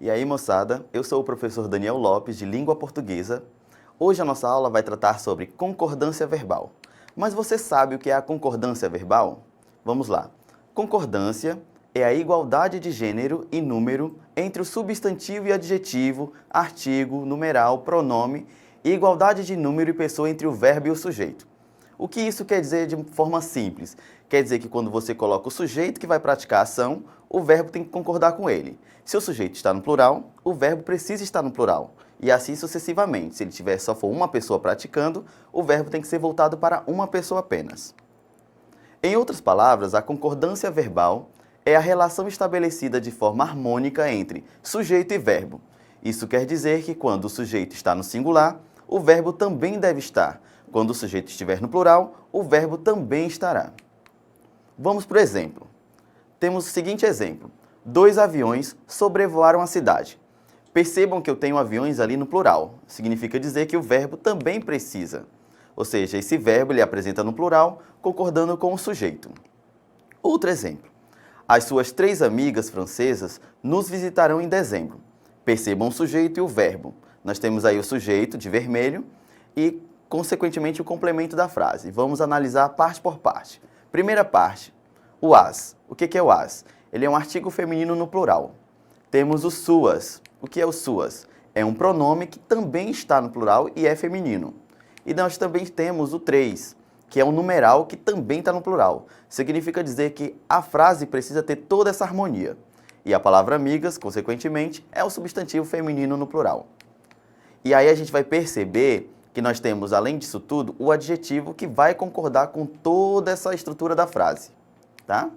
E aí, moçada, eu sou o professor Daniel Lopes, de Língua Portuguesa. Hoje a nossa aula vai tratar sobre concordância verbal. Mas você sabe o que é a concordância verbal? Vamos lá. Concordância é a igualdade de gênero e número entre o substantivo e adjetivo, artigo, numeral, pronome e igualdade de número e pessoa entre o verbo e o sujeito. O que isso quer dizer de forma simples? Quer dizer que quando você coloca o sujeito que vai praticar a ação, o verbo tem que concordar com ele. Se o sujeito está no plural, o verbo precisa estar no plural. E assim sucessivamente. Se ele tiver só for uma pessoa praticando, o verbo tem que ser voltado para uma pessoa apenas. Em outras palavras, a concordância verbal é a relação estabelecida de forma harmônica entre sujeito e verbo. Isso quer dizer que quando o sujeito está no singular, o verbo também deve estar. Quando o sujeito estiver no plural, o verbo também estará. Vamos para o exemplo. Temos o seguinte exemplo. 2 aviões sobrevoaram a cidade. Percebam que eu tenho aviões ali no plural. Significa dizer que o verbo também precisa. Ou seja, esse verbo ele apresenta no plural, concordando com o sujeito. Outro exemplo. As suas 3 amigas francesas nos visitarão em dezembro. Percebam o sujeito e o verbo. Nós temos aí o sujeito de vermelho e, consequentemente, o complemento da frase. Vamos analisar parte por parte. Primeira parte, o as. O que é o as? Ele é um artigo feminino no plural. Temos o suas. O que é o suas? É um pronome que também está no plural e é feminino. E nós também temos o 3, que é um numeral que também está no plural. Significa dizer que a frase precisa ter toda essa harmonia. E a palavra amigas, consequentemente, é o substantivo feminino no plural. E aí a gente vai perceber que nós temos, além disso tudo, o adjetivo que vai concordar com toda essa estrutura da frase, tá?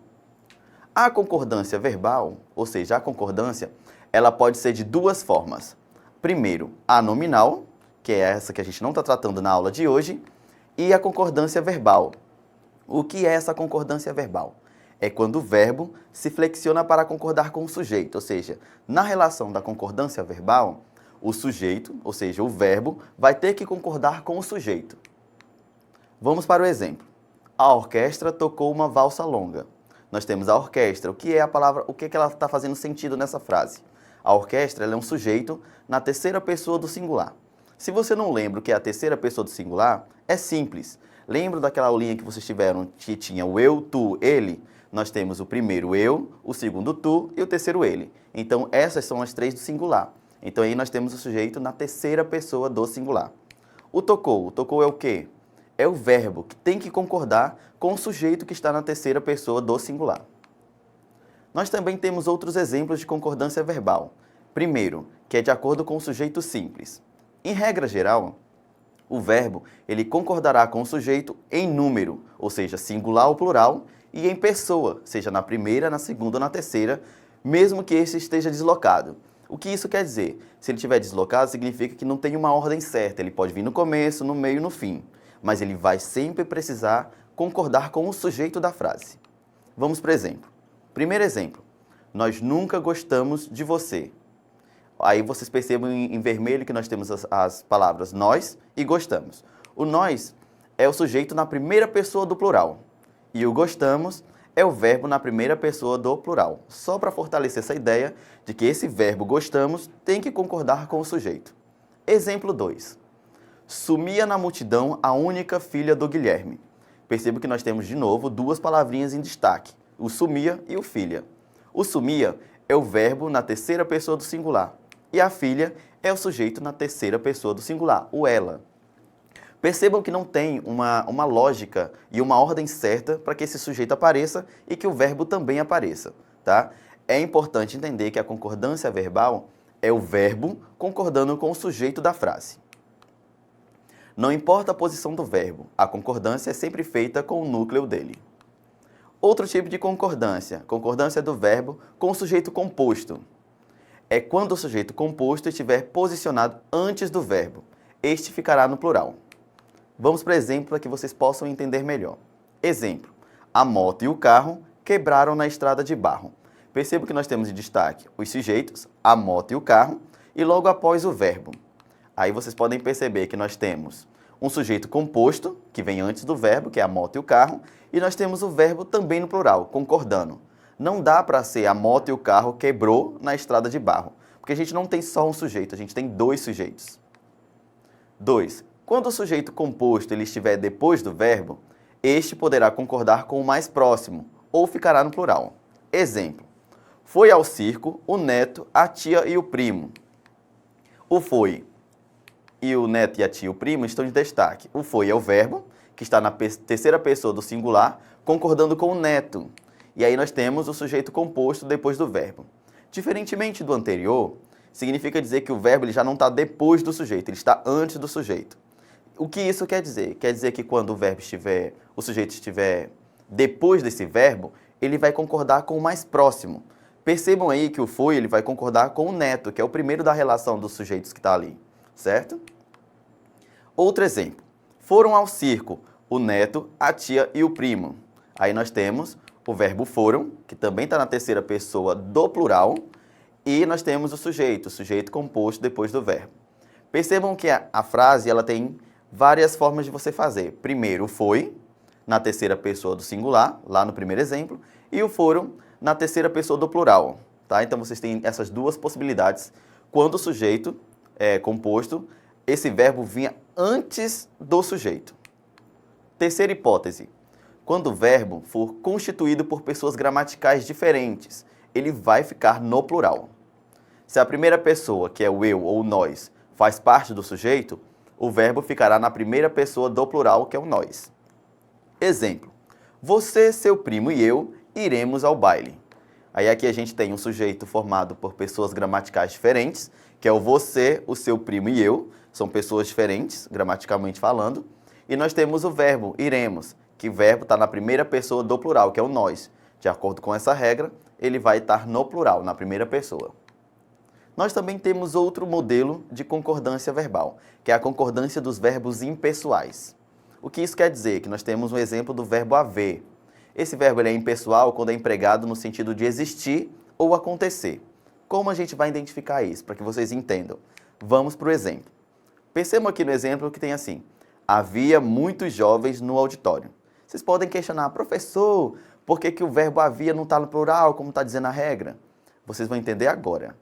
A concordância verbal, ou seja, a concordância, ela pode ser de 2 formas. Primeiro, a nominal, que é essa que a gente não está tratando na aula de hoje, e a concordância verbal. O que é essa concordância verbal? É quando o verbo se flexiona para concordar com o sujeito, ou seja, na relação da concordância verbal, o sujeito, ou seja, o verbo, vai ter que concordar com o sujeito. Vamos para o exemplo. A orquestra tocou uma valsa longa. Nós temos a orquestra. O que é a palavra? O que é que ela está fazendo sentido nessa frase? A orquestra ela é um sujeito na terceira pessoa do singular. Se você não lembra o que é a terceira pessoa do singular, é simples. Lembra daquela aulinha que vocês tiveram que tinha o eu, tu, ele? Nós temos o primeiro eu, o segundo tu e o terceiro ele. Então, essas são as 3 do singular. Então, aí nós temos o sujeito na terceira pessoa do singular. O tocou é o quê? É o verbo que tem que concordar com o sujeito que está na terceira pessoa do singular. Nós também temos outros exemplos de concordância verbal. Primeiro, que é de acordo com o sujeito simples. Em regra geral, o verbo ele concordará com o sujeito em número, ou seja, singular ou plural, e em pessoa, seja na primeira, na segunda ou na terceira, mesmo que este esteja deslocado. O que isso quer dizer? Se ele estiver deslocado, significa que não tem uma ordem certa. Ele pode vir no começo, no meio e no fim. Mas ele vai sempre precisar concordar com o sujeito da frase. Vamos para o exemplo. Primeiro exemplo. Nós nunca gostamos de você. Aí vocês percebam em vermelho que nós temos as palavras nós e gostamos. O nós é o sujeito na primeira pessoa do plural. E o gostamos é o verbo na primeira pessoa do plural. Só para fortalecer essa ideia de que esse verbo gostamos tem que concordar com o sujeito. Exemplo 2. Sumia na multidão a única filha do Guilherme. Perceba que nós temos de novo 2 palavrinhas em destaque. O sumia e o filha. O sumia é o verbo na terceira pessoa do singular. E a filha é o sujeito na terceira pessoa do singular, o ela. Percebam que não tem uma lógica e uma ordem certa para que esse sujeito apareça e que o verbo também apareça, tá? É importante entender que a concordância verbal é o verbo concordando com o sujeito da frase. Não importa a posição do verbo, a concordância é sempre feita com o núcleo dele. Outro tipo de concordância do verbo com o sujeito composto. É quando o sujeito composto estiver posicionado antes do verbo. Este ficará no plural. Vamos para o exemplo para que vocês possam entender melhor. Exemplo. A moto e o carro quebraram na estrada de barro. Perceba que nós temos em destaque os sujeitos, a moto e o carro, e logo após o verbo. Aí vocês podem perceber que nós temos um sujeito composto, que vem antes do verbo, que é a moto e o carro, e nós temos o verbo também no plural, concordando. Não dá para ser a moto e o carro quebrou na estrada de barro, Porque a gente não tem só um sujeito, a gente tem dois sujeitos. 2. Quando o sujeito composto ele estiver depois do verbo, este poderá concordar com o mais próximo, ou ficará no plural. Exemplo. Foi ao circo o neto, a tia e o primo. O foi e o neto e a tia e o primo estão de destaque. O foi é o verbo, que está na terceira pessoa do singular, concordando com o neto. E aí nós temos o sujeito composto depois do verbo. Diferentemente do anterior, significa dizer que o verbo ele já não está depois do sujeito, ele está antes do sujeito. O que isso quer dizer? Quer dizer que quando o sujeito estiver depois desse verbo, ele vai concordar com o mais próximo. Percebam aí que o foi ele vai concordar com o neto, que é o primeiro da relação dos sujeitos que está ali. Certo? Outro exemplo. Foram ao circo o neto, a tia e o primo. Aí nós temos o verbo foram, que também está na terceira pessoa do plural, e nós temos o sujeito composto depois do verbo. Percebam que a frase ela tem várias formas de você fazer. Primeiro, o foi, na terceira pessoa do singular, lá no primeiro exemplo, e o foram na terceira pessoa do plural. Tá? Então vocês têm essas duas possibilidades quando o sujeito composto, esse verbo vinha antes do sujeito. Terceira hipótese. Quando o verbo for constituído por pessoas gramaticais diferentes, ele vai ficar no plural. Se a primeira pessoa, que é o eu ou o nós, faz parte do sujeito, o verbo ficará na primeira pessoa do plural, que é o nós. Exemplo. Você, seu primo e eu iremos ao baile. Aí aqui a gente tem um sujeito formado por pessoas gramaticais diferentes, que é o você, o seu primo e eu, são pessoas diferentes, gramaticalmente falando, e nós temos o verbo iremos, que o verbo está na primeira pessoa do plural, que é o nós. De acordo com essa regra, ele vai estar no plural, na primeira pessoa. Nós também temos outro modelo de concordância verbal, que é a concordância dos verbos impessoais. O que isso quer dizer? Que nós temos um exemplo do verbo haver. Esse verbo ele é impessoal quando é empregado no sentido de existir ou acontecer. Como a gente vai identificar isso, para que vocês entendam? Vamos para o exemplo. Percebam aqui no exemplo que tem assim, havia muitos jovens no auditório. Vocês podem questionar, professor, por que o verbo havia não está no plural, como está dizendo a regra? Vocês vão entender agora.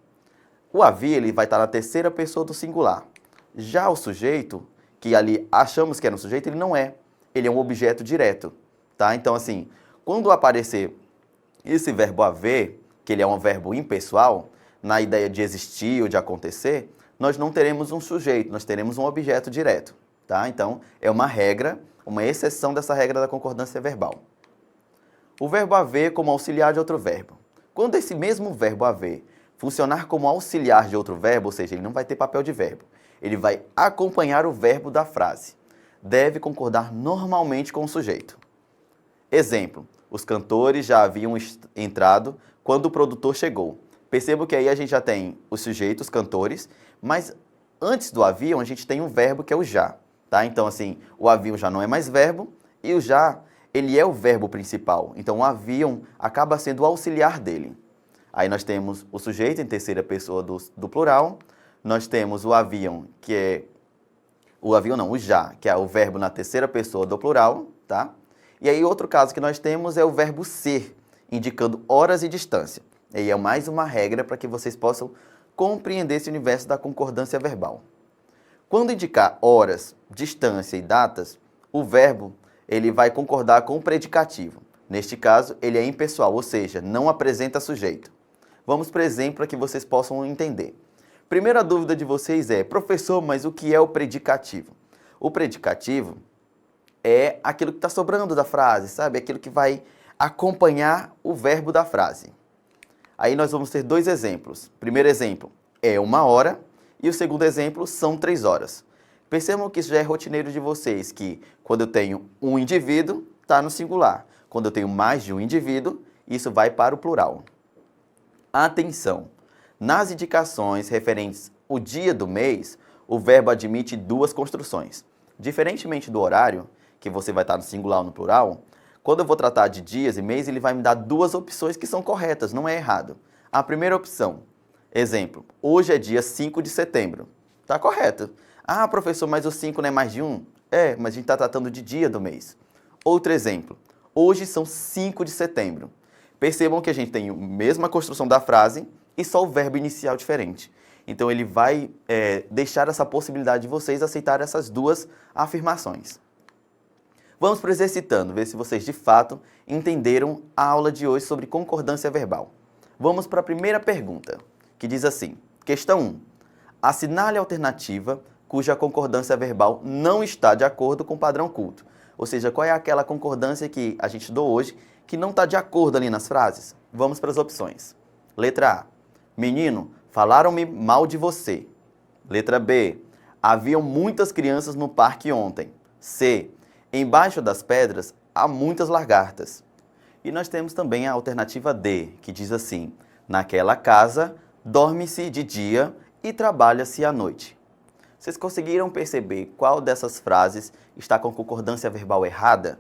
O havia ele vai estar na terceira pessoa do singular. Já o sujeito, que ali achamos que era um sujeito, ele não é. Ele é um objeto direto. Tá? Então, assim, quando aparecer esse verbo haver, que ele é um verbo impessoal, na ideia de existir ou de acontecer, nós não teremos um sujeito, nós teremos um objeto direto. Tá? Então, é uma regra, uma exceção dessa regra da concordância verbal. O verbo haver como auxiliar de outro verbo. Quando esse mesmo verbo haver funcionar como auxiliar de outro verbo, ou seja, ele não vai ter papel de verbo, ele vai acompanhar o verbo da frase. Deve concordar normalmente com o sujeito. Exemplo, os cantores já haviam entrado quando o produtor chegou. Percebo que aí a gente já tem os sujeitos, os cantores, mas antes do haviam a gente tem um verbo que é o já. Tá? Então, assim, o haviam já não é mais verbo e o já, ele é o verbo principal. Então, o haviam acaba sendo o auxiliar dele. Aí nós temos o sujeito em terceira pessoa do plural, nós temos o haviam, que é... O haviam não, o já, que é o verbo na terceira pessoa do plural, tá? E aí outro caso que nós temos é o verbo ser, indicando horas e distância. E aí é mais uma regra para que vocês possam compreender esse universo da concordância verbal. Quando indicar horas, distância e datas, o verbo ele vai concordar com o predicativo. Neste caso, ele é impessoal, ou seja, não apresenta sujeito. Vamos para o exemplo para que vocês possam entender. Primeira dúvida de vocês é, professor, mas o que é o predicativo? O predicativo é aquilo que está sobrando da frase, sabe? Aquilo que vai acompanhar o verbo da frase. Aí nós vamos ter dois exemplos. Primeiro exemplo, é 1 hora, e o segundo exemplo, são 3 horas. Percebam que isso já é rotineiro de vocês, que quando eu tenho um indivíduo, está no singular. Quando eu tenho mais de um indivíduo, isso vai para o plural. Atenção! Nas indicações referentes ao dia do mês, o verbo admite duas construções. Diferentemente do horário, que você vai estar no singular ou no plural, quando eu vou tratar de dias e mês, ele vai me dar duas opções que são corretas, não é errado. A primeira opção, exemplo, hoje é dia 5 de setembro. Está correto. Ah, professor, mas o 5 não é mais de um? É, mas a gente está tratando de dia do mês. Outro exemplo, hoje são 5 de setembro. Percebam que a gente tem a mesma construção da frase e só o verbo inicial diferente. Então ele vai deixar essa possibilidade de vocês aceitarem essas duas afirmações. Vamos para o exercitando, ver se vocês de fato entenderam a aula de hoje sobre concordância verbal. Vamos para a primeira pergunta, que diz assim, questão 1. Assinale a alternativa cuja concordância verbal não está de acordo com o padrão culto. Ou seja, qual é aquela concordância que a gente estudou hoje que não está de acordo ali nas frases? Vamos para as opções. Letra A. Menino, falaram-me mal de você. Letra B. Haviam muitas crianças no parque ontem. C. Embaixo das pedras há muitas lagartas. E nós temos também a alternativa D, que diz assim, naquela casa dorme-se de dia e trabalha-se à noite. Vocês conseguiram perceber qual dessas frases está com concordância verbal errada?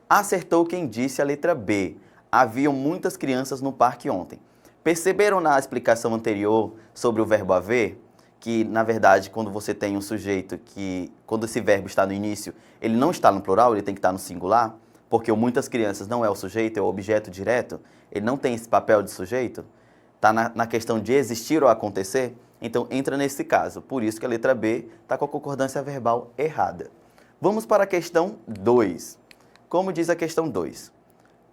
Acertou quem disse a letra B. Haviam muitas crianças no parque ontem. Perceberam na explicação anterior sobre o verbo haver, que na verdade quando você tem um sujeito que, quando esse verbo está no início, ele não está no plural, ele tem que estar no singular, porque o muitas crianças não é o sujeito, é o objeto direto, ele não tem esse papel de sujeito, está na questão de existir ou acontecer, então entra nesse caso, por isso que a letra B está com a concordância verbal errada. Vamos para a questão 2. Como diz a questão 2?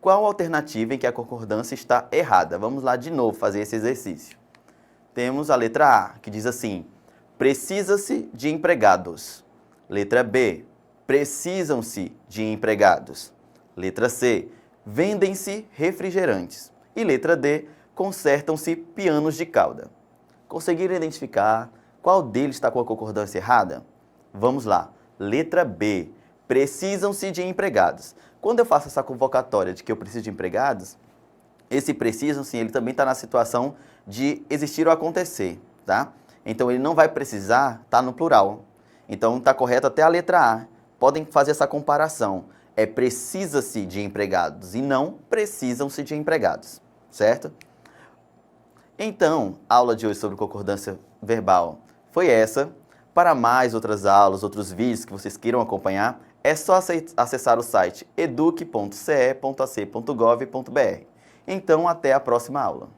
Qual a alternativa em que a concordância está errada? Vamos lá de novo fazer esse exercício. Temos a letra A, que diz assim, precisa-se de empregados. Letra B, precisam-se de empregados. Letra C, vendem-se refrigerantes. E letra D, consertam-se pianos de cauda. Conseguiram identificar qual deles está com a concordância errada? Vamos lá. Letra B, precisam-se de empregados. Quando eu faço essa convocatória de que eu preciso de empregados, esse precisam-se, ele também está na situação de existir ou acontecer, tá? Então ele não vai precisar estar no plural. Então está correto até a letra A. Podem fazer essa comparação. É precisa-se de empregados e não precisam-se de empregados, certo? Então, a aula de hoje sobre concordância verbal foi essa. Para mais outras aulas, outros vídeos que vocês queiram acompanhar, é só acessar o site eduque.ce.ac.gov.br. Então, até a próxima aula.